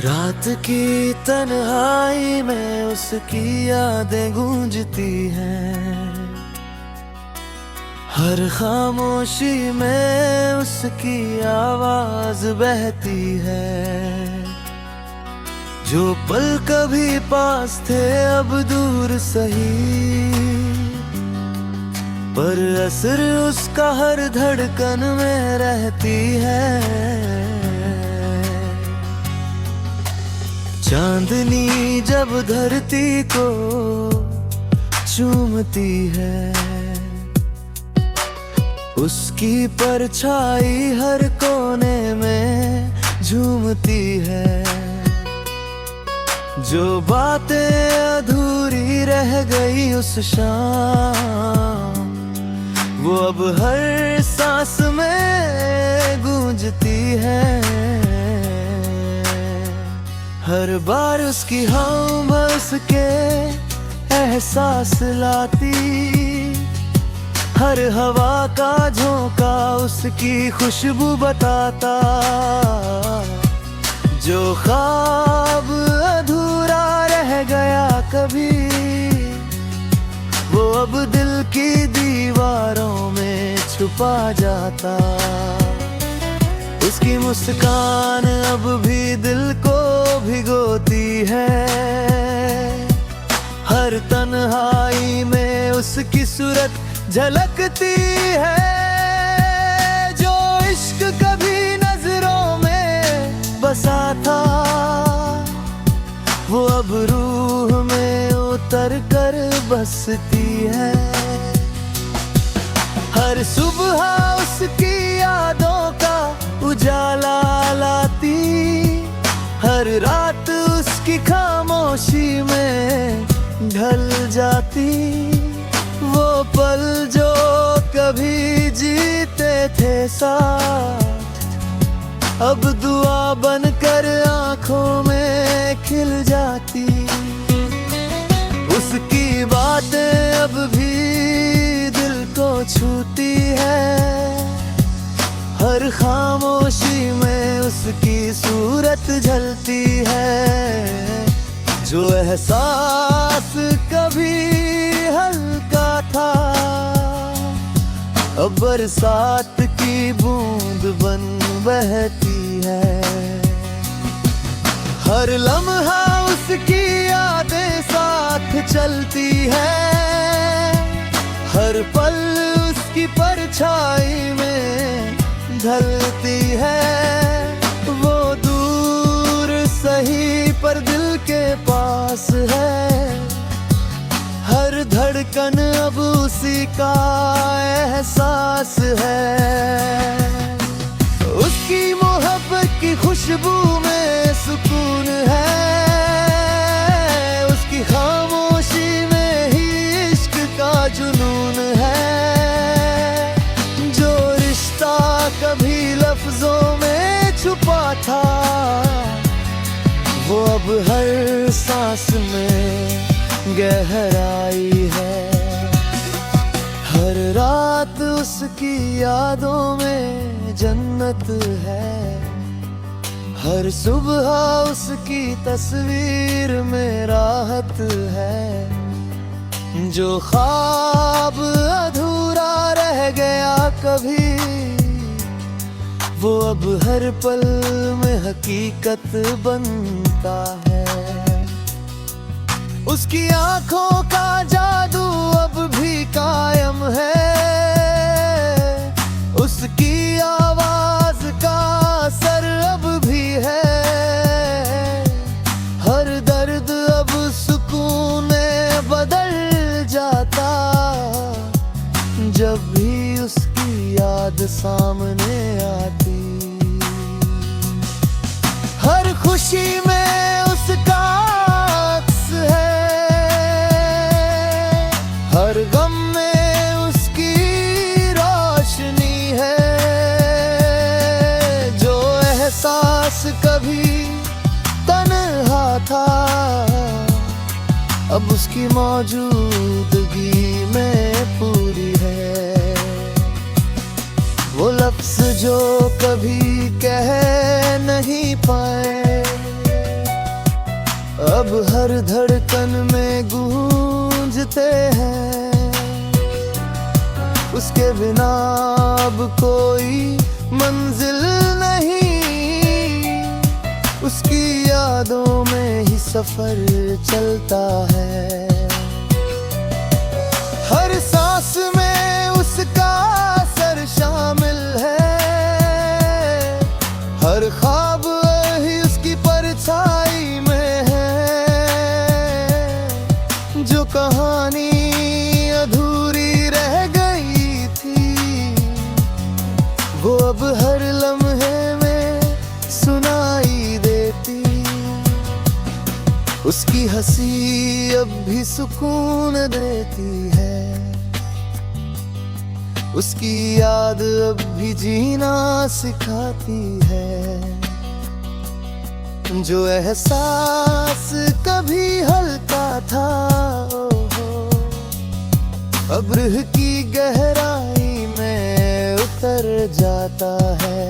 रात की तन्हाई में उसकी यादें गूंजती हैं। हर खामोशी में उसकी आवाज बहती है। जो पल कभी पास थे अब दूर सही, पर असर उसका हर धड़कन में रहती है। चांदनी जब धरती को चूमती है, उसकी परछाई हर कोने में झूमती है। जो बातें अधूरी रह गई उस शाम, वो अब हर सांस में गूंजती है। हर बार उसकी हम उसके एहसास लाती, हर हवा का झोंका उसकी खुशबू बताता। जो ख्वाब अधूरा रह गया कभी, वो अब दिल की दीवारों में छुपा जाता। उसकी मुस्कान अब भी दिल को भिगोती है। हर तन्हाई में उसकी सूरत झलकती है। जो इश्क कभी नजरों में बसा था, वो अब रूह में उतर कर बसती है। हर सुबह उसकी यादों का उजाला लाती, हर रात उसकी खामोशी में ढल जाती। वो पल जो कभी जीते थे साथ, अब दुआ बनकर आंखों में खिल जाती। उसकी बातें अब भी दिल को छूती है। हर खामोशी में उसकी सूरत झलती है। जो एहसास कभी हल्का था, अब बरसात की बूंद बन बहती है। हर लम्हा उसकी यादें साथ चलती है। हर पल उसकी परछाई में ढलती है। वो दूर सही पर दिल के पास है। हर धड़कन अब उसी का एहसास है। उसकी मोहब्बत की खुशबू में सुकून है। उसकी खामोशी में ही इश्क का जुनून है। जो रिश्ता कभी लफ्जों में छुपा था, वो अब हर सांस में गहराई है। हर रात उसकी यादों में जन्नत है। हर सुबह उसकी तस्वीर में राहत है। जो ख्वाब अधूरा रह गया कभी, वो अब हर पल में हकीकत बनता है। उसकी आंखों का जादू अब भी कायम है। उसकी आवाज का असर अब भी है। हर दर्द अब सुकून में बदल जाता, जब भी उसकी याद सामने आती। हर खुशी में उसका अक्स है। हर गम में उसकी रोशनी है। जो एहसास कभी तन्हा था, अब उसकी मौजूदगी में पूरी है। वो लफ्ज जो कभी कह नहीं पाए, अब हर धड़कन में गूंजते हैं। उसके बिना अब कोई मंजिल नहीं, उसकी यादों में ही सफर चलता है। हर सांस में उसका असर शामिल है, हर ख्वाब ही उसकी परछाई में है। जो कहानी अधूरी रह गई थी, वो अब हर लम्हे में सुनाई देती। उसकी हंसी अब भी सुकून देती है, उसकी याद अब भी जीना सिखाती है। जो एहसास कभी हल्का था, अब रूह की गहराई में उतर जाता है।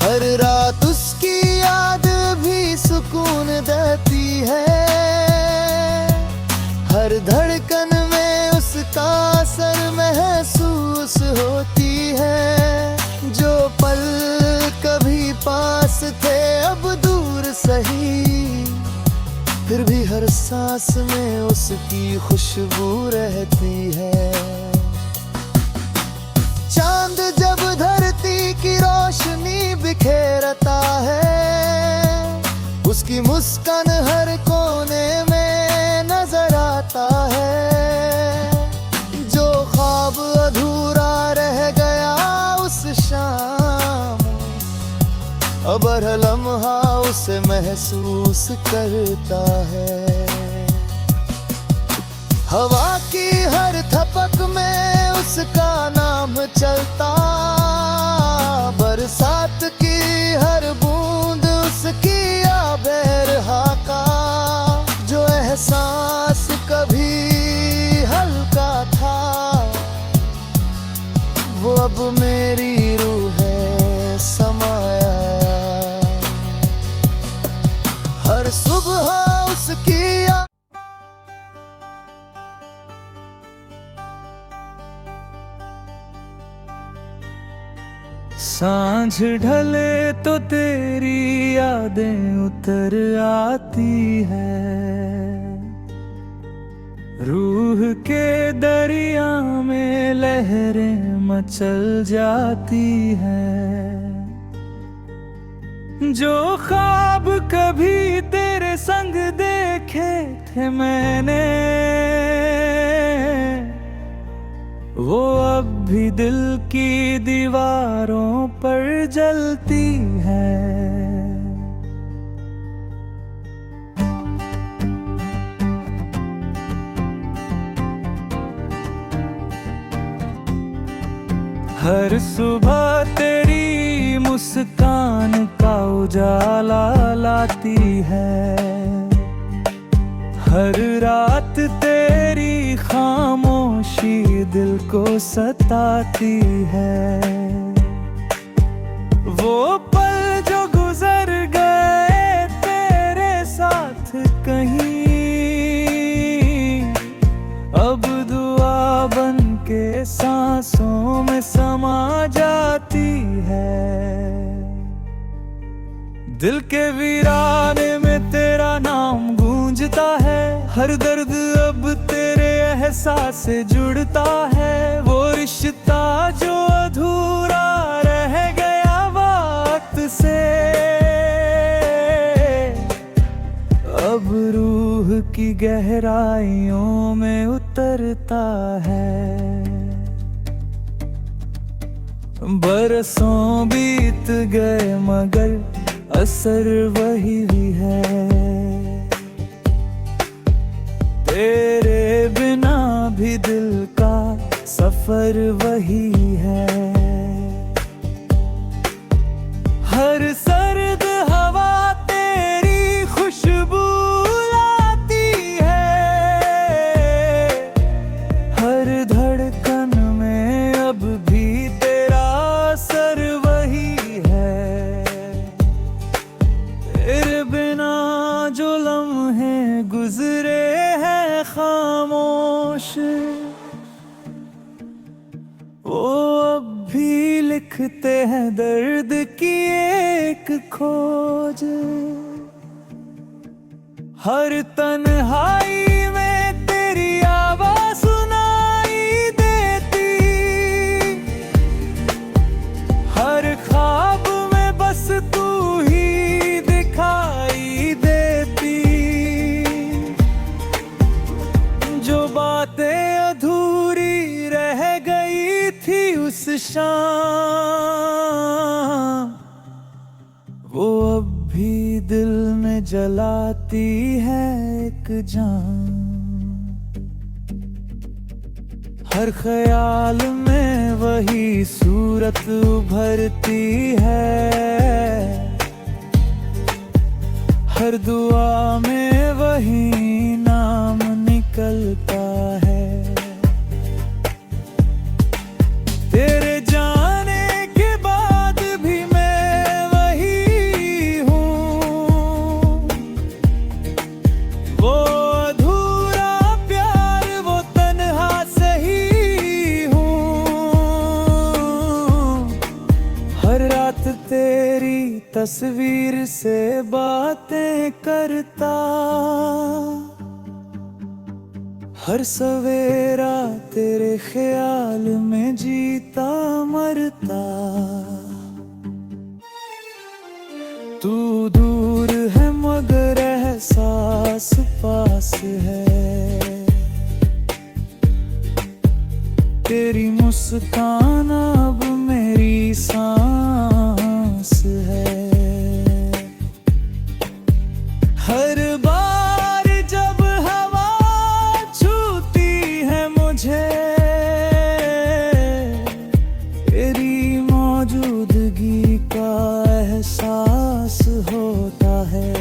हर रात उसकी याद भी सुकून देती है, हर धड़कन में उसका असर महसूस होती है। जो पल कभी पास थे अब दूर सही, फिर भी हर सांस में उसकी खुशबू रहती है। चांद जब धरती की रोशनी बिखेरता है, उसकी मुस्कान हर कोने में नजर आता है। जो ख्वाब अधूरा रह गया उस शाम, अब हर लम्हा उसे महसूस करता है। हवा की हर थपक में उसका नाम चलता, बरसात की हर बूंद उसकी आबेरहा का। जो एहसास कभी हल्का था, वो अब मेरी रूह है समाया। हर सुबह उसकी सांझ ढले तो तेरी यादें उतर आती है। रूह के दरिया में लहरें मचल जाती हैं। जो ख्वाब कभी तेरे संग देखे थे मैंने, वो अब भी दिल की दीवारों पर जलती है। हर सुबह तेरी मुस्कान का उजाला लाती है, हर रात तेरी खामोशी दिल को सताती है। वो पल जो गुजर गए तेरे साथ कहीं, अब दुआ बन के सांसों में समा जाती है। दिल के वीराने में तेरा नाम गूंजता है, हर दर्द अब तेरे एहसास से जुड़ता है। वो रिश्ता जो अधूरा रह गया वक्त से, अब रूह की गहराइयों में उतरता है। बरसों बीत गए मगर असर वही है, तेरे बिना भी दिल का सफर वही है। हर सर्द हवा तेरी खुशबू लाती है, हर धड़कन में अब भी तेरा असर वही है। तेरे बिना जो लम्हा लिखते हैं दर्द की एक खोज। हर तन्हाई में तेरी आवाज सुनाई देती, हर ख्वाब में बस तू ही दिखाई देती। जो बातें अधूरी रह गई थी उस शाम, वो अब भी दिल में जलाती है एक जान। हर ख्याल में वही सूरत उभरती है, हर दुआ में वही नाम निकलता है। तेरे जाने के बाद भी मैं वही हूँ, वो अधूरा प्यार, वो तन्हा सही हूँ। हर रात तेरी तस्वीर से बातें करता, हर सवेरा तेरे ख्याल में जीता मरता। तू दूर है मगर एहसास पास है, तेरी मुस्कान अब मेरी सांस है। हर बार जब हवा छूती है मुझे, तेरी मौजूदगी का एहसास होता है।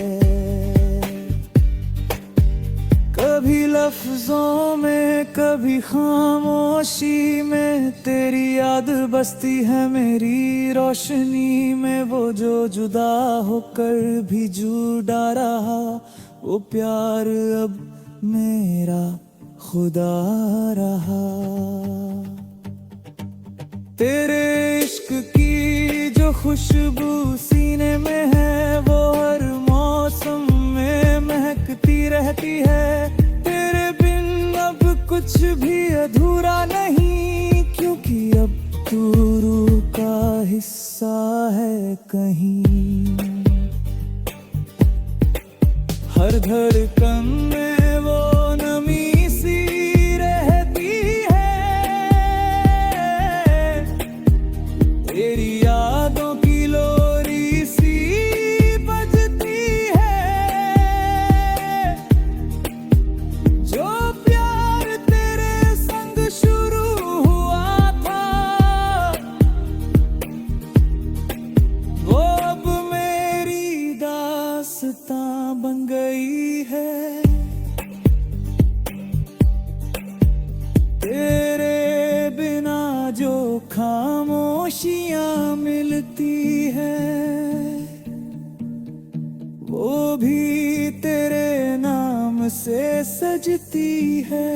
कभी लफ्जों में कभी खामोशी में तेरी याद बसती है मेरी रोशनी में। वो जो जुदा होकर भी जुड़ा रहा, वो प्यार अब मेरा खुदा रहा। तेरे इश्क की जो खुशबू सीने में है, वो हर मौसम में महकती रहती है। तेरे बिन अब कुछ भी अधूरा नहीं, क्योंकि अब तू रूह का हिस्सा है कहीं। हर धड़कन में वो नमी सी रहती है, तेरी यादों की लोरी सी बजती है। जो प्यार तेरे संग शुरू हुआ था, वो अब मेरी दास्तां बन गई है। तेरे बिना जो खामोशियां मिलती हैं, वो भी तेरे नाम से सजती है।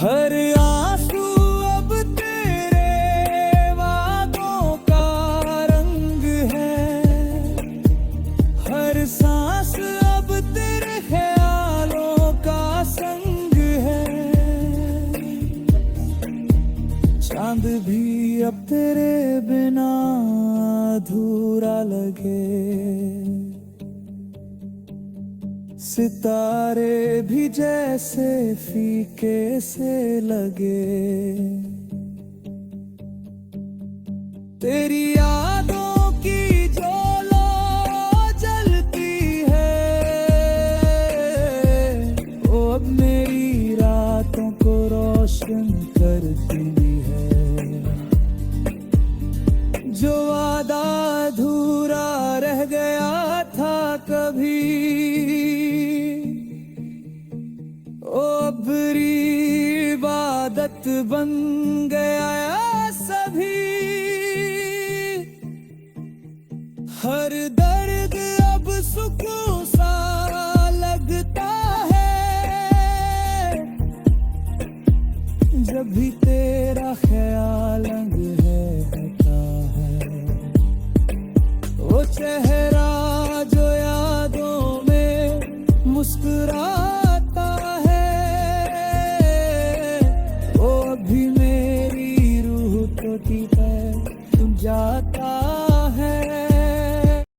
हर आंसू अब तेरे वादों का रंग है, हर सांस अब तेरे ख्यालों का संग है। चांद भी अब तेरे बिना अधूरा लगे, सितारे भी जैसे फीके से लगे। तेरी यादों की जो लो जलती है, वो अब मेरी रातों को रोशन करती है। जो वादा अधूरा रह गया था कभी, ओ अब इबादत बन